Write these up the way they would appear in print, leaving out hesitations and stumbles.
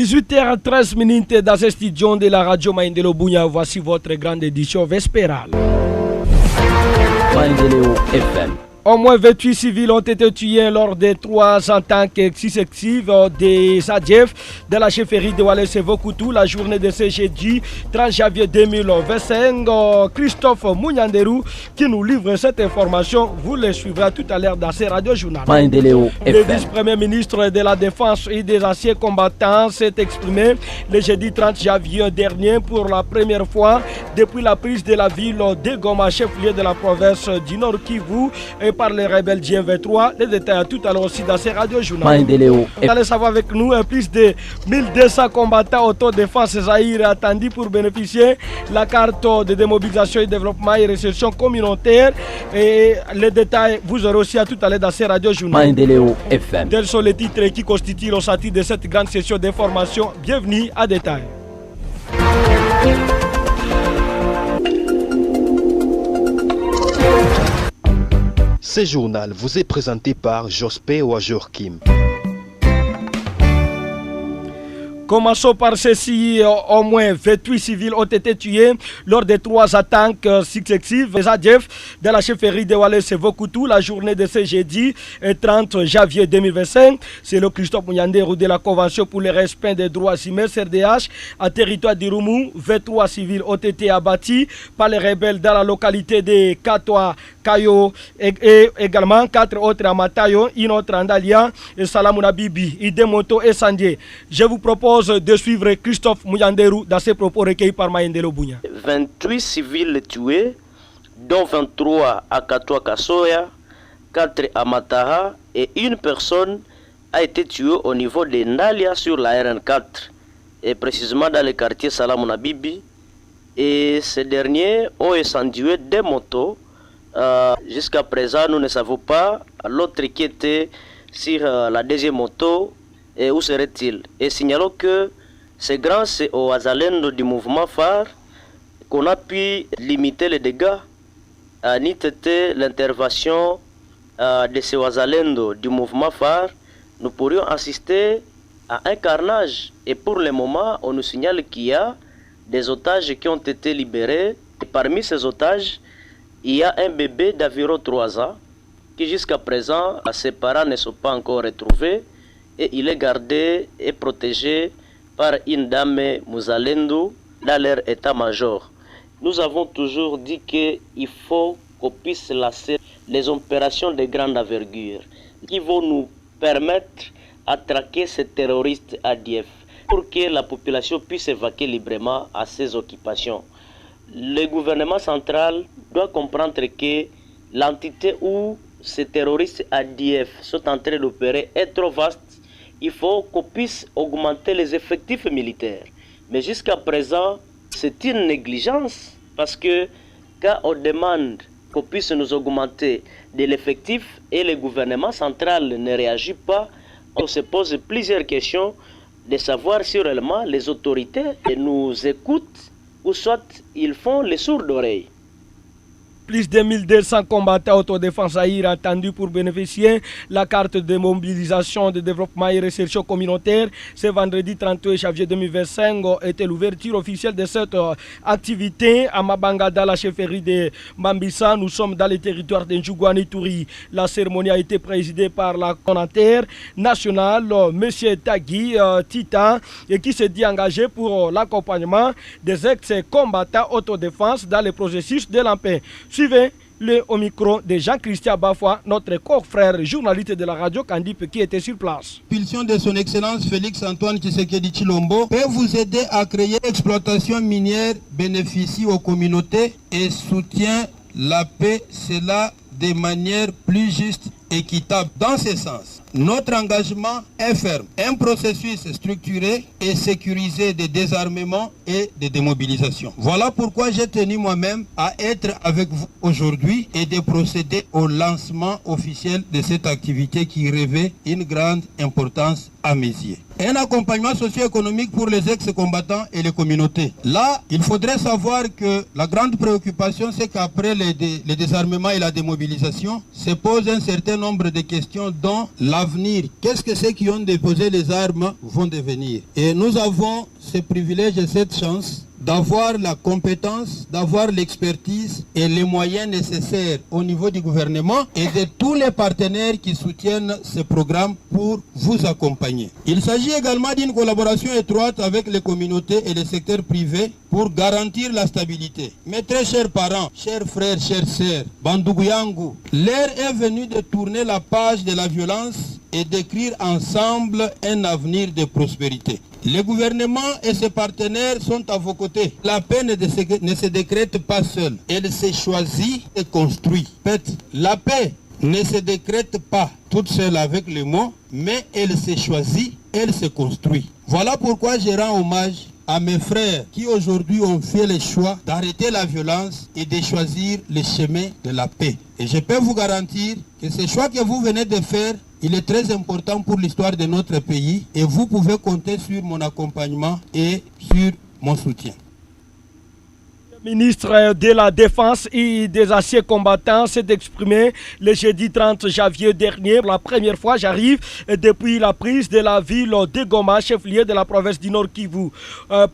18h13 dans ce studio de la radio Maïndelo Bounia. Voici votre grande édition vespérale. Maïndelo FM. Au moins 28 civils ont été tués lors des 3 attaques successives des ADF de la chefferie de Walese-Vokoutou la journée de ce jeudi 30 janvier 2025. Christophe Mounyanderou qui nous livre cette information. Vous le suivrez tout à l'heure dans ces radios journal. Le vice-premier ministre de la Défense et des anciens combattants s'est exprimé le jeudi 30 janvier dernier pour la première fois depuis la prise de la ville de Goma, chef-lieu de la province du Nord Kivu, et par les rebelles du M23. Les détails tout à l'heure aussi dans ces radios journal. Vous allez savoir avec nous plus de 1200 combattants autodéfense Zaïre attendus pour bénéficier de la carte de démobilisation et développement et réception communautaire. Et les détails vous aurez aussi à tout à l'heure dans ces radios journal. Tels sont les titres qui constituent l'ossature de cette grande session d'information. Bienvenue à détail. Ce journal vous est présenté par Jospé Ouajorkim. Commençons par ceci, au moins 28 civils ont été tués lors des 3 attaques successives des ADF de la chefferie de Walese-Vokoutou la journée de ce jeudi 30 janvier 2025. C'est le Christophe Mounyanderou de la Convention pour le respect des droits humains CRDH à territoire d'Irumu. 23 civils ont été abattus par les rebelles dans la localité de Katoa Kayo et également 4 autres à Matayo, une autre en Dalia et Salamuna Bibi, Idemoto et Sandie. Je vous propose de suivre Christophe Mounyanderou dans ses propos recueillis par Maïndelo Bounia. 28 civils tués, dont 23 à Katoa Kasoya, 4 à Mataha et une personne a été tuée au niveau de Ndalia sur la RN4 et précisément dans le quartier Salamuna Bibi. Et ces derniers ont incendié des motos. Jusqu'à présent, nous ne savons pas l'autre qui était sur la deuxième moto et où serait-il. Et signalons que c'est grâce aux Azalendo du mouvement phare qu'on a pu limiter les dégâts. Ni été l'intervention de ces Azalendo du mouvement phare, nous pourrions assister à un carnage. Et pour le moment, on nous signale qu'il y a des otages qui ont été libérés. Et parmi ces otages, il y a un bébé d'environ 3 ans qui jusqu'à présent, ses parents ne sont pas encore retrouvés et il est gardé et protégé par une dame Mouzalendo dans leur état-major. Nous avons toujours dit qu'il faut qu'on puisse lancer les opérations de grande envergure qui vont nous permettre à traquer ces terroristes ADF pour que la population puisse évacuer librement à ses occupations. Le gouvernement central doit comprendre que l'entité où ces terroristes ADF sont en train d'opérer est trop vaste. Il faut qu'on puisse augmenter les effectifs militaires. Mais jusqu'à présent, c'est une négligence parce que quand on demande qu'on puisse nous augmenter de l'effectif et le gouvernement central ne réagit pas, on se pose plusieurs questions de savoir si réellement les autorités nous écoutent ou soit ils font les sourds d'oreilles. Plus de 1200 combattants autodéfense Zaïre attendus pour bénéficier de la carte de mobilisation de développement et réception communautaire. Ce vendredi 31 janvier 2025 était l'ouverture officielle de cette activité à Mabanga dans la chefferie de Mambissa. Nous sommes dans le territoire de Njugouani-Touri. La cérémonie a été présidée par la coordinateur national, M. Tagui Tita, et qui s'est dit engagé pour l'accompagnement des ex-combattants autodéfense dans le processus de la paix. Suivez-le au micro de Jean-Christian Bafoua, notre confrère journaliste de la radio Candip qui était sur place. L'impulsion de son excellence Félix Antoine Tshisekedi Tshilombo peut vous aider à créer l'exploitation minière bénéficie aux communautés et soutient la paix, cela de manière plus juste et équitable. Dans ce sens, notre engagement est ferme. Un processus structuré et sécurisé de désarmement et de démobilisation. Voilà pourquoi j'ai tenu moi-même à être avec vous aujourd'hui et de procéder au lancement officiel de cette activité qui revêt une grande importance à mes yeux. Un accompagnement socio-économique pour les ex-combattants et les communautés. Là, il faudrait savoir que la grande préoccupation, c'est qu'après le désarmement et la démobilisation, se pose un certain nombre de questions dont l'avenir. Qu'est-ce que ceux qui ont déposé les armes vont devenir? Et nous avons ce privilège et cette chance d'avoir la compétence, d'avoir l'expertise et les moyens nécessaires au niveau du gouvernement et de tous les partenaires qui soutiennent ce programme pour vous accompagner. Il s'agit également d'une collaboration étroite avec les communautés et le secteur privé pour garantir la stabilité. Mes très chers parents, chers frères, chères sœurs, Bandougu Yangu, l'heure est venue de tourner la page de la violence et d'écrire ensemble un avenir de prospérité. Le gouvernement et ses partenaires sont à vos côtés. La paix ne se décrète pas seule. Elle se choisit et construit. La paix ne se décrète pas toute seule avec les mots, mais elle se choisit, elle se construit. Voilà pourquoi je rends hommage à mes frères qui aujourd'hui ont fait le choix d'arrêter la violence et de choisir le chemin de la paix. Et je peux vous garantir que ce choix que vous venez de faire, il est très important pour l'histoire de notre pays et vous pouvez compter sur mon accompagnement et sur mon soutien. Ministre de la Défense et des Anciens Combattants s'est exprimé le jeudi 30 janvier dernier. Pour la première fois, j'arrive depuis la prise de la ville de Goma, chef-lieu de la province du Nord Kivu,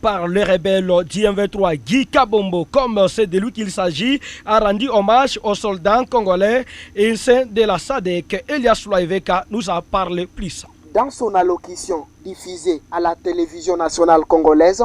par le rebelle du M23 Guy Kabombo. Comme c'est de lui qu'il s'agit, a rendu hommage aux soldats congolais et sein de la SADC. Elias Loaiveka nous a parlé plus. Dans son allocution diffusée à la télévision nationale congolaise,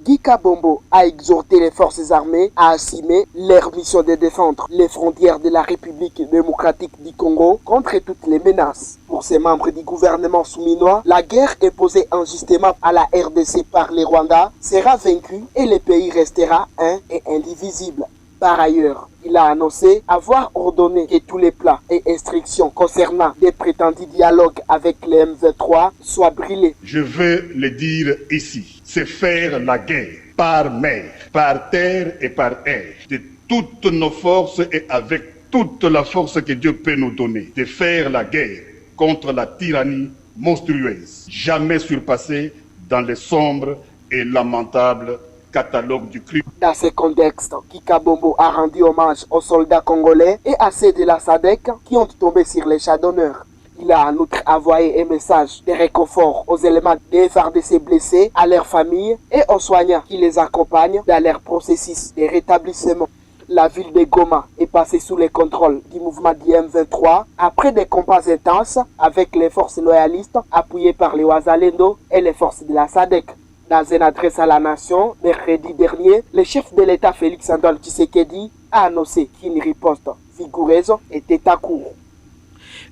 Guy Kabombo a exhorté les forces armées à assumer leur mission de défendre les frontières de la République démocratique du Congo contre toutes les menaces. Pour ces membres du gouvernement souminois, la guerre imposée injustement à la RDC par les Rwandais sera vaincue et le pays restera un et indivisible. Par ailleurs, il a annoncé avoir ordonné que tous les plans et instructions concernant des prétendus dialogues avec les M23 soient brûlés. Je veux le dire ici, c'est faire la guerre par mer, par terre et par air, de toutes nos forces et avec toute la force que Dieu peut nous donner, de faire la guerre contre la tyrannie monstrueuse, jamais surpassée dans les sombres et lamentables catalogue du crime. Dans ce contexte, Guy Kabombo a rendu hommage aux soldats congolais et à ceux de la SADC qui ont tombé sur les chars d'honneur. Il a en outre envoyé un message de réconfort aux éléments des FARDC blessés, à leurs familles et aux soignants qui les accompagnent dans leur processus de rétablissement. La ville de Goma est passée sous le contrôle du mouvement du M23 après des combats intenses avec les forces loyalistes appuyées par les Wazalendo et les forces de la SADC. Dans une adresse à la nation, mercredi dernier, le chef de l'État Félix-Antoine Tshisekedi a annoncé qu'une riposte vigoureuse était à court.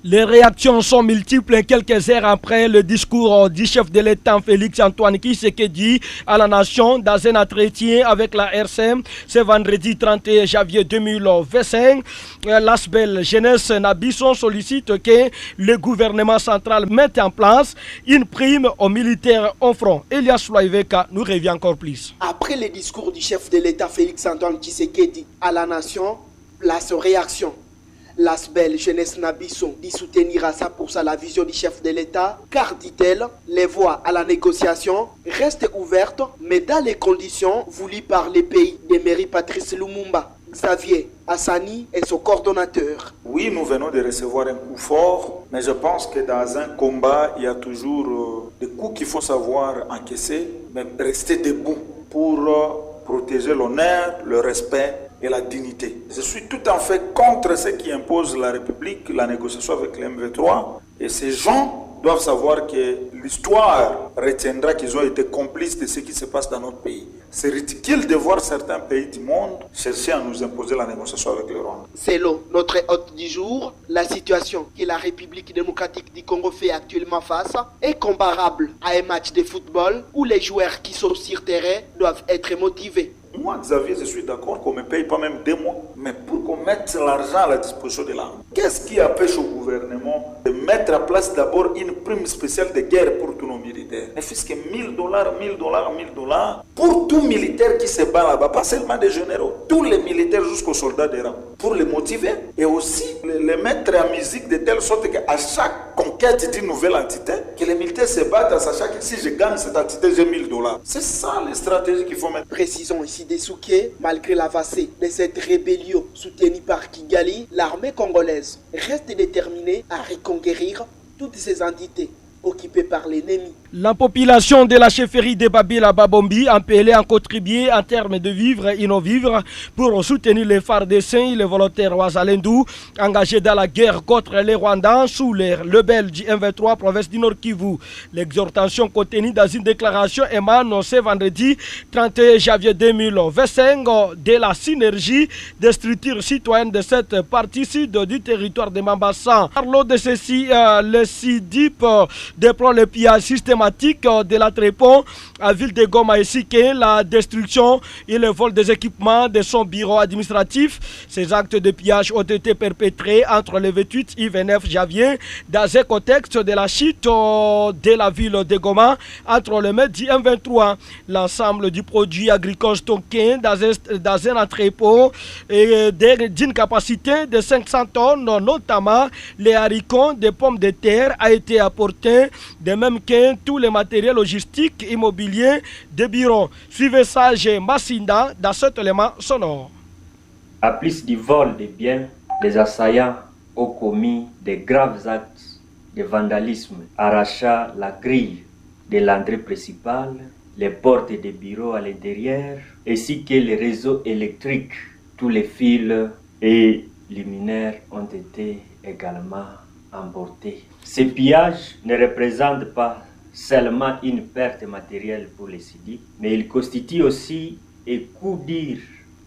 Les réactions sont multiples quelques heures après le discours du chef de l'État Félix-Antoine Tshisekedi à la nation dans un entretien avec la RCM ce vendredi 31 janvier 2025. L'ASBEL Jeunesse Nabisson sollicite que le gouvernement central mette en place une prime aux militaires en front. Elias Loaiveka nous revient encore plus. Après le discours du chef de l'État Félix-Antoine Tshisekedi à la nation, place aux réactions. L'ASBEL Jeunesse Nabisson dit soutenir à 100% la vision du chef de l'État, car, dit-elle, les voies à la négociation restent ouvertes, mais dans les conditions voulues par les pays d'Emery Patrice Lumumba. Xavier Hassani est son coordonnateur. Oui, nous venons de recevoir un coup fort, mais je pense que dans un combat, il y a toujours des coups qu'il faut savoir encaisser, mais rester debout pour protéger l'honneur, le respect et la dignité. Je suis tout à fait contre ceux qui imposent la République, la négociation avec les M23, et ces gens doivent savoir que l'histoire retiendra qu'ils ont été complices de ce qui se passe dans notre pays. C'est ridicule de voir certains pays du monde chercher à nous imposer la négociation avec le Rwanda. Selon notre hôte du jour, la situation que la République démocratique du Congo fait actuellement face est comparable à un match de football où les joueurs qui sont sur terrain doivent être motivés. Moi, Xavier, je suis d'accord qu'on ne me paye pas même 2 mois, mais pour qu'on mette l'argent à la disposition de l'armée. Qu'est-ce qui empêche au gouvernement de mettre en place d'abord une prime spéciale de guerre pour tous nos militaires? militaires. Ne fût-ce que $1000, $1000, pour tout militaire qui se bat là-bas, pas seulement des généraux, tous les militaires jusqu'aux soldats de rang, pour les motiver et aussi les mettre en musique de telle sorte qu'à chaque conquête d'une nouvelle entité, que les militaires se battent en sachant que si je gagne cette entité, j'ai $1000. C'est ça les stratégies qu'il faut mettre. Précisons ici des Souké, malgré l'avancée de cette rébellion soutenue par Kigali, l'armée congolaise reste déterminée à reconquérir toutes ces entités occupées par l'ennemi. La population de la chefferie de Babila Babombi appelée à contribuer en termes de vivres et non-vivres pour soutenir les FARDC et les volontaires Ouazalendou engagés dans la guerre contre les Rwandais sous le rebelle du M23 province du Nord Kivu. L'exhortation contenue dans une déclaration émane ce vendredi 31 janvier 2025 de la synergie des structures citoyennes de cette partie sud du territoire de Mambasa. Parlons de ceci, le CIDIP déplore le pillage systématique de la Trépon à ville de Goma et Siké, la destruction et le vol des équipements de son bureau administratif. Ces actes de pillage ont été perpétrés entre le 28 et 29 janvier dans un contexte de la chute de la ville de Goma entre le mai du M23. L'ensemble du produit agricole stocké dans un entrepôt d'une capacité de 500 tonnes, notamment les haricots, des pommes de terre, a été apporté, de même que tous les matériels logistiques immobiliers de bureaux. Suivez Sage Massinda dans cet élément sonore. À plus du vol des biens, les assaillants ont commis de graves actes de vandalisme, arrachant la grille de l'entrée principale, les portes des bureaux à l'intérieur, ainsi que les réseaux électriques. Tous les fils et luminaires ont été également emportés. Ces pillages ne représentent pas seulement une perte matérielle pour les CIDIP, mais il constitue aussi un coup dur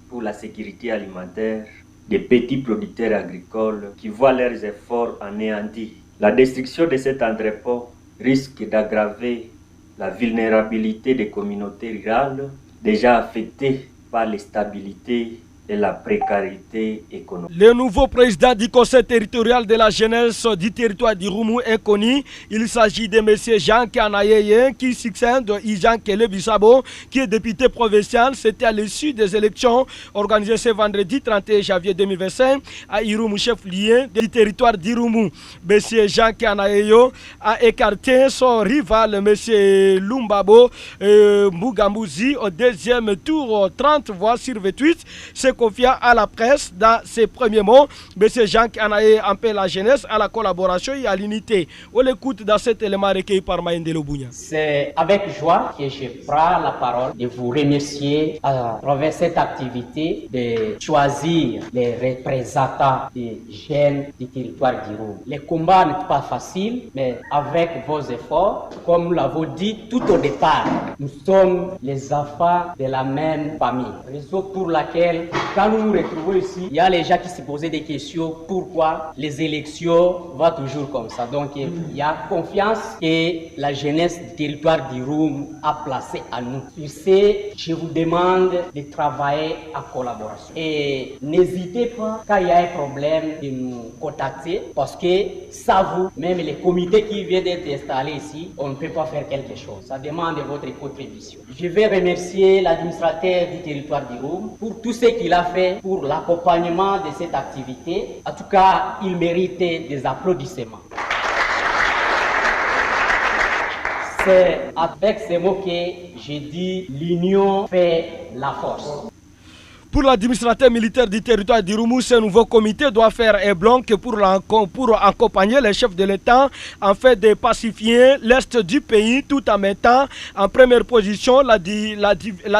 pour la sécurité alimentaire des petits producteurs agricoles qui voient leurs efforts anéantis. La destruction de cet entrepôt risque d'aggraver la vulnérabilité des communautés rurales déjà affectées par l'instabilité et la précarité économique. Le nouveau président du conseil territorial de la jeunesse du territoire d'Irumu est connu. Il s'agit de M. Jean Kanayeye qui succède à Jean Kele Bissabo qui est député provincial. C'était à l'issue des élections organisées ce vendredi 31 janvier 2025 à Irumu, chef-lieu du territoire d'Irumu. M. Jean Kanayeye a écarté son rival M. Lumbabo Mugambuzi au deuxième tour, 30 voix sur 28. Confiant à la presse dans ses premiers mots. M. Jean Kanaye appelle la jeunesse à la collaboration et à l'unité. On l'écoute dans cet élément recueilli par Maïndelo Bounia. C'est avec joie que je prends la parole de vous remercier à travers cette activité de choisir les représentants des jeunes du territoire d'Irumu. Les combats n'est pas facile, mais avec vos efforts, comme nous l'avons dit tout au départ, nous sommes les enfants de la même famille. Raison pour laquelle quand nous nous retrouvons ici, il y a les gens qui se posaient des questions. Pourquoi les élections vont toujours comme ça? Donc, il y a confiance que la jeunesse du territoire d'Irumu a placé à nous. Sur ce, je vous demande de travailler en collaboration. Et n'hésitez pas, quand il y a un problème, de nous contacter. Parce que ça vous, même les comités qui viennent d'être installés ici, on ne peut pas faire quelque chose. Ça demande votre contribution. Je vais remercier l'administrateur du territoire d'Irumu pour tout ce qu'il a fait pour l'accompagnement de cette activité. En tout cas, il mérite des applaudissements. C'est avec ces mots que j'ai dit l'union fait la force. Pour l'administrateur militaire du territoire d'Irumu, ce nouveau comité doit faire un bloc pour accompagner les chefs de l'État afin de pacifier l'Est du pays tout en mettant en première position la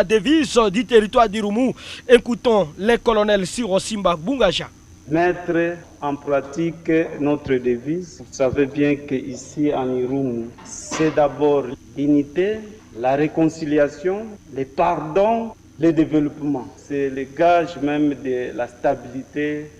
devise du territoire d'Irumu. Écoutons le colonel Siro Simba Bungaja. Mettre en pratique notre devise. Vous savez bien qu'ici en Irumu, c'est d'abord l'unité, la réconciliation, le pardon, le développement. C'est le gage même de la stabilité.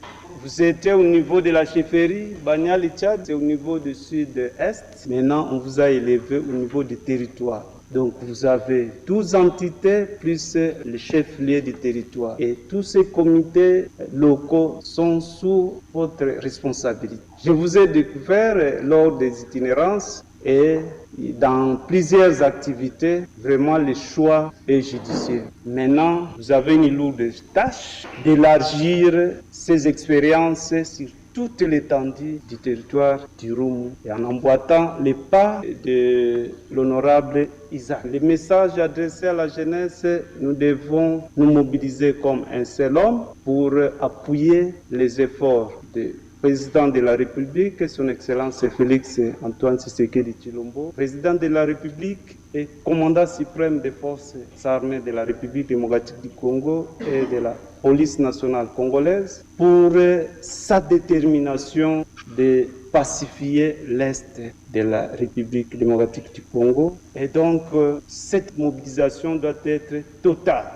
Vous étiez au niveau de la chefferie, Banyali Tchad, c'est au niveau du sud-est. Maintenant, on vous a élevé au niveau du territoire. Donc, vous avez 12 entités plus le chef-lieu du territoire. Et tous ces comités locaux sont sous votre responsabilité. Je vous ai découvert lors des itinérances et dans plusieurs activités, vraiment le choix est judicieux. Maintenant, vous avez une lourde tâche d'élargir ces expériences sur toute l'étendue du territoire du Roumou et en emboîtant les pas de l'honorable Isaac. Le message adressé à la jeunesse, nous devons nous mobiliser comme un seul homme pour appuyer les efforts du président de la République, son Excellence Félix Antoine Tshisekedi Tshilombo, président de la République et commandant suprême des forces armées de la République démocratique du Congo et de la police nationale congolaise pour sa détermination de pacifier l'Est de la République démocratique du Congo. Et donc, cette mobilisation doit être totale.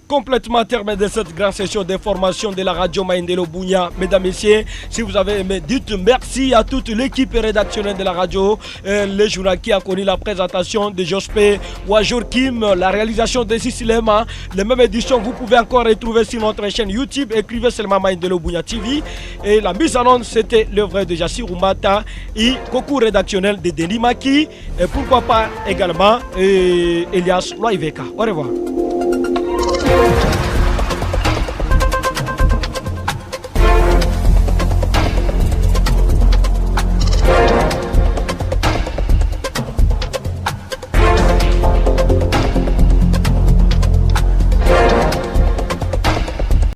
Complètement terminé de cette grande session d'information de la radio Maïndelo Bounia. Mesdames, Messieurs, si vous avez aimé, dites merci à toute l'équipe rédactionnelle de la radio, le journal qui a connu la présentation de Jospé Ouajour Kim, la réalisation de Sissilema. Les mêmes éditions, vous pouvez encore retrouver sur notre chaîne YouTube. Écrivez seulement Maïndelo Bounia TV. Et la mise en onde, c'était l'œuvre de Jassirou Mata et concours rédactionnel de Denis Maki. Et pourquoi pas également Elias Loaiveka. Au revoir.